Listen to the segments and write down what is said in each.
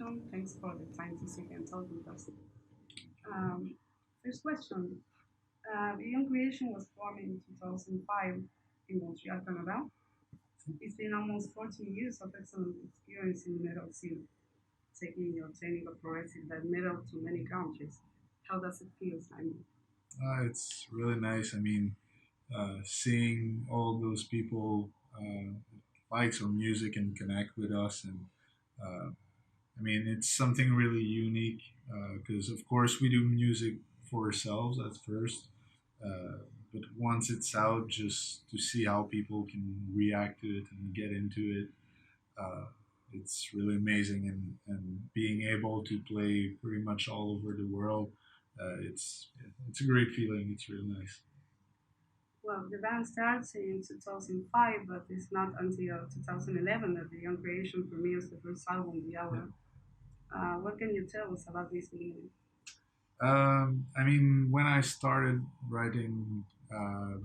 introduction. Thanks for the time to speak and talk with us. Um, First question. Beyond Creation was formed in 2005 in Montreal, Canada. It's been almost 14 years of excellent experience in the metal scene, taking your technical progressive death metal to many countries. How does it feel, Simon? It's really nice. Seeing all those people likes our music and connect with us, and uh, it's something really unique because, of course, we do music for ourselves at first, uh, but once it's out, just to see how people can react to it and get into it, uh, it's really amazing. And being able to play pretty much all over the world, it's a great feeling. It's really nice. Well, the band starts in 2005, but it's not until 2011 that Beyond Creation premieres the first album, The Yeah. Hour. What can you tell us about this meeting? When I started writing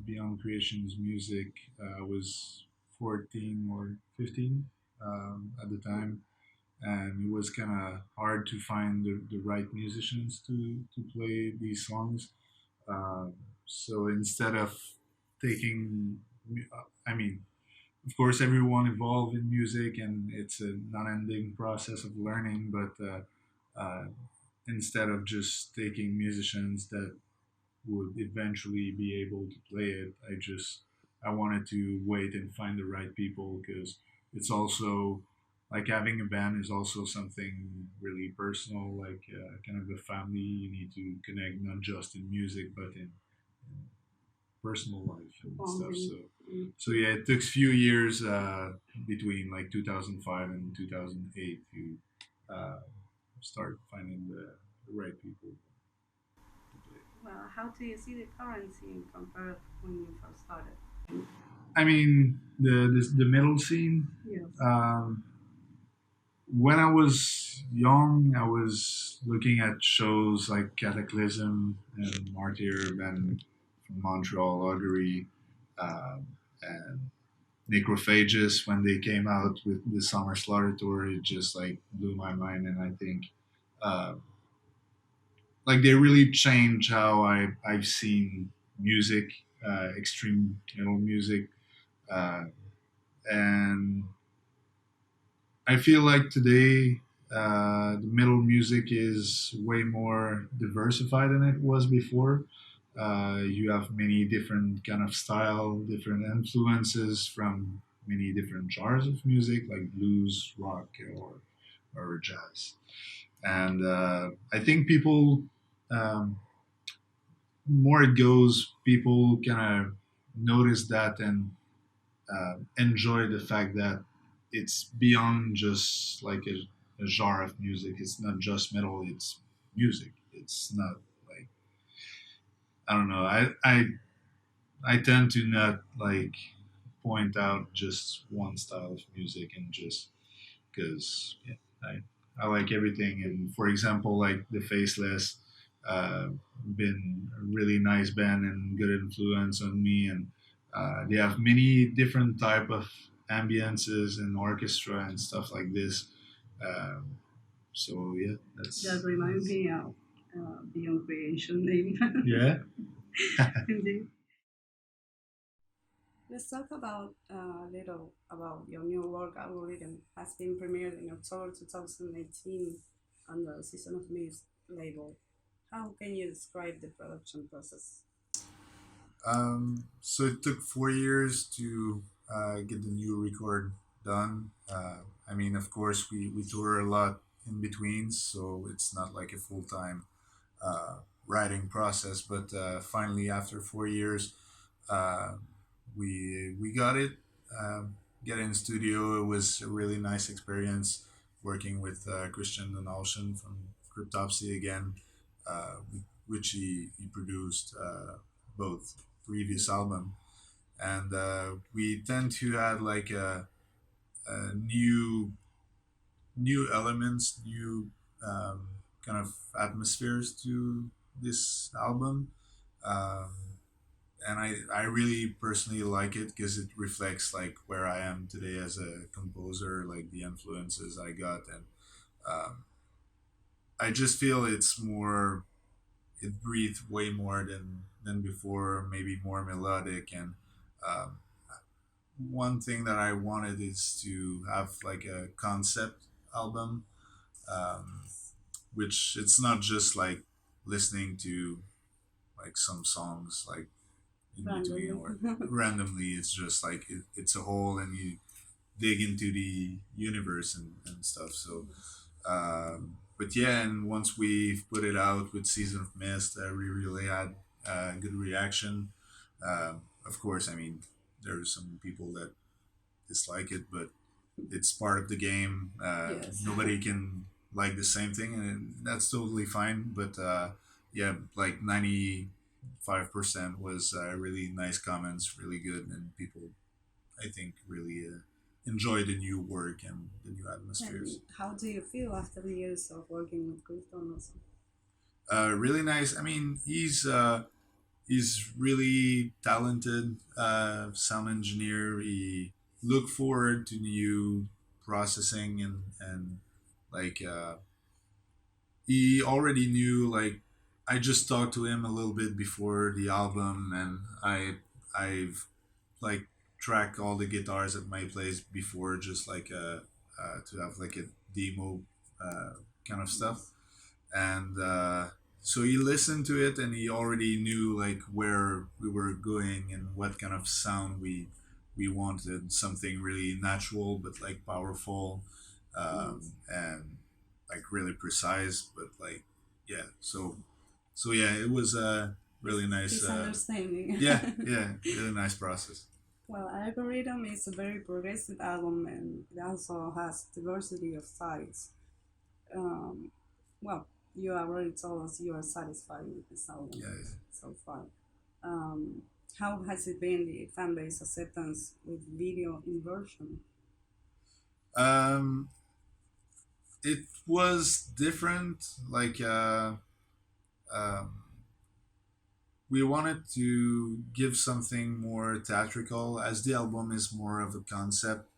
Beyond Creation's music, I was 14 or 15 at the time, and it was kind of hard to find the right musicians to play these songs. Um, so instead of taking, I mean, of course, everyone involved in music, and it's a non-ending process of learning. But instead of just taking musicians that would eventually be able to play it, I wanted to wait and find the right people because it's also like having a band is also something really personal, like kind of a family. You need to connect not just in music but in personal life and stuff. Bonding. So yeah, it took a few years between like 2005 and 2008 to uh, start finding the right people to play. Well, how do you see the current scene compared to when you first started? The middle scene. Yes. When I was young, I was looking at shows like Cataclysm and Martyr, band from Montreal, Augury, and Necrophagus. When they came out with the Summer Slaughter tour, it just like blew my mind, and I think uh, like they really changed how I've seen music, extreme metal music, uh, and I feel like today the metal music is way more diversified than it was before. You have many different kind of style, different influences from many different genres of music, like blues, rock, or jazz. And I think people, um, more it goes, people kind of notice that and enjoy the fact that it's beyond just like a genre of music. It's not just metal. It's music. It's not like I don't know. I tend to not like point out just one style of music and just because yeah, I like everything. And for example, like the Faceless, uh, been a really nice band and good influence on me. And they have many different type of ambiances and orchestra and stuff like this. Um, so yeah, That that's reminds me of Beyond Creation name. yeah. Indeed. Let's talk about a little about your new work. Algorithm has been premiered in October 2018 on the Season of Mist label. How can you describe the production process? So it took 4 years to get the new record done. Of course, we tour a lot in between, so it's not like a full time writing process. But finally, after 4 years, uh, we got it. Get in studio. It was a really nice experience working with Christian Donaldson from Cryptopsy again, which he produced both previous album, and we tend to add like a new elements, new kind of atmospheres to this album. Um, and I really personally like it because it reflects like where I am today as a composer, like the influences I got, and Um, I just feel it's more, it breathed way more than before, maybe more melodic. And um, one thing that I wanted is to have like a concept album, um, which it's not just like listening to like some songs like in between Randomly. or randomly. It's just like it's a whole, and you dig into the universe and stuff. So but yeah, and once we put it out with Season of Mist, we really had good reaction. Of course, I mean, there are some people that dislike it, but it's part of the game. Yes. Nobody can like the same thing, and that's totally fine. But yeah, like 95% was really nice comments, really good, and people, I think, really enjoy the new work and the new And atmospheres. how do you feel after the years of working with Clifton also? Really nice. I mean, he's really talented sound engineer. He look forward to new processing and like he already knew, like I just talked to him a little bit before the album, and I've like tracked all the guitars at my place before, just like to have like a demo uh, kind of stuff. Yes. And so he listened to it, and he already knew like where we were going and what kind of sound we wanted, something really natural but like powerful, Yes. and like really precise, but like yeah. So yeah, it was a really nice This understanding. yeah, really nice process. Well, Algorithm is a very progressive album and it also has diversity of sides. Um, well, you already told us you are satisfied with this album Yeah, so far. Um, how has it been the fan base acceptance with video inversion? yeah. It was different. Like um, we wanted to give something more theatrical, as the album is more of a concept.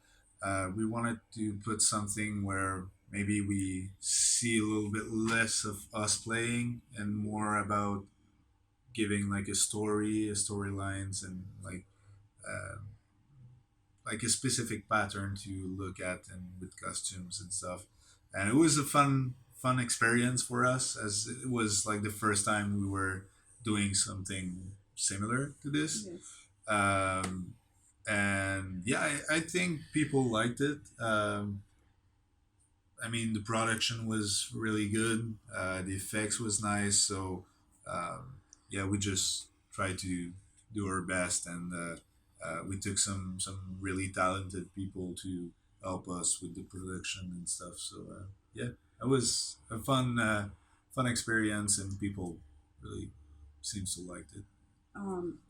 We wanted to put something where maybe we see a little bit less of us playing and more about giving like a story, a storylines, and uh, like a specific pattern to look at, and with costumes and stuff. And it was a fun experience for us, as it was like the first time we were doing something similar to this. Yes. um, and yeah, I think people liked it. I mean, the production was really good. The effects was nice. So yeah, we just tried to do our best, and we took some really talented people to help us with the production and stuff. So yeah, it was a fun experience, and people really seems to like it.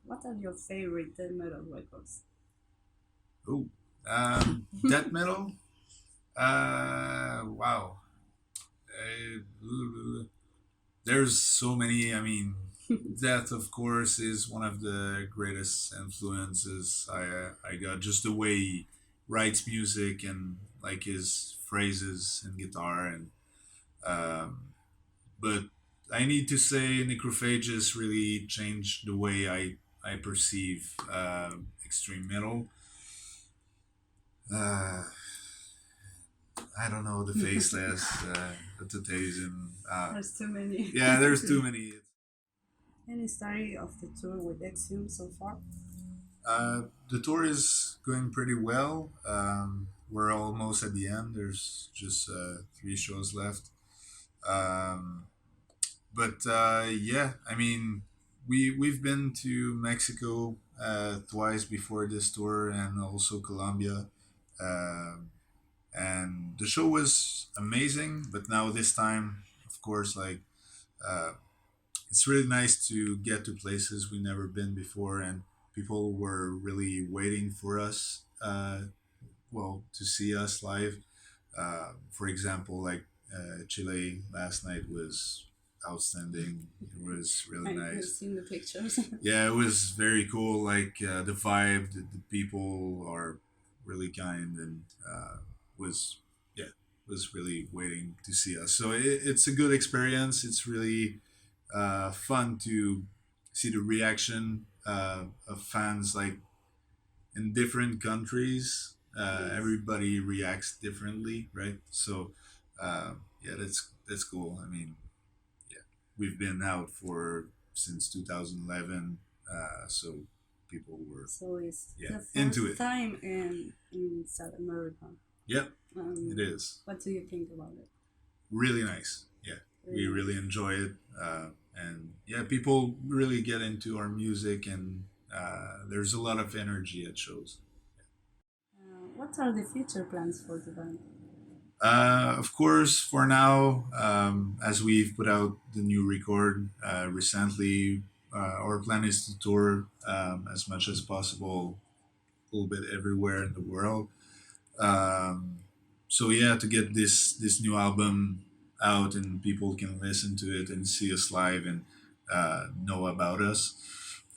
What are your favorite death metal records? Oh, death metal. Wow. There's so many. I mean, Death, of course, is one of the greatest influences I got. Just the way he writes music, and like his phrases and guitar, and um, but I need to say Necrophagus really changed the way I perceive extreme metal. Uh, I don't know, the Faceless, the Tataism. There's too many. Yeah, there's too many. Any story of the tour with Exhum so far? The tour is going pretty well. We're almost at the end. There's just 3 shows left. Um, but yeah, I mean, we've been to Mexico twice before this tour, and also Colombia. Um, and the show was amazing. But now this time, of course, like uh, it's really nice to get to places we never been before, and people were really waiting for us. Well, to see us live. For example, like Chile last night was outstanding. It was really I've nice. seen the pictures. Yeah, it was very cool. Like the vibe, the people are really kind, and was yeah, was really waiting to see us. So it's a good experience. It's really fun to see the reaction of fans like in different countries. Yes. Everybody reacts differently, right? So yeah, that's cool. I mean, yeah, we've been out for since 2011, so people were So it's yeah the into first it. time in South America. Yep, it is What do you think about it? really nice. Yeah, we Really really nice. enjoy it, and yeah, people really get into our music, and there's a lot of energy at shows. What are the future plans for the band? Of course, for now, as we've put out the new record recently, our plan is to tour as much as possible, a little bit everywhere in the world. Um, so yeah, to get this new album out and people can listen to it and see us live and know about us.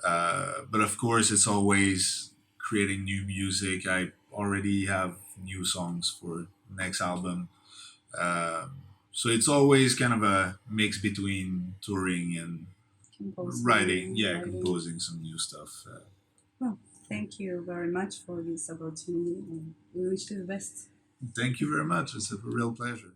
But of course, it's always creating new music. I already have new songs for next album. So it's always kind of a mix between touring and writing. Composing, Yeah, writing. composing some new stuff. Well, thank you very much for this opportunity, and we wish you the best. Thank you very much. It's a real pleasure.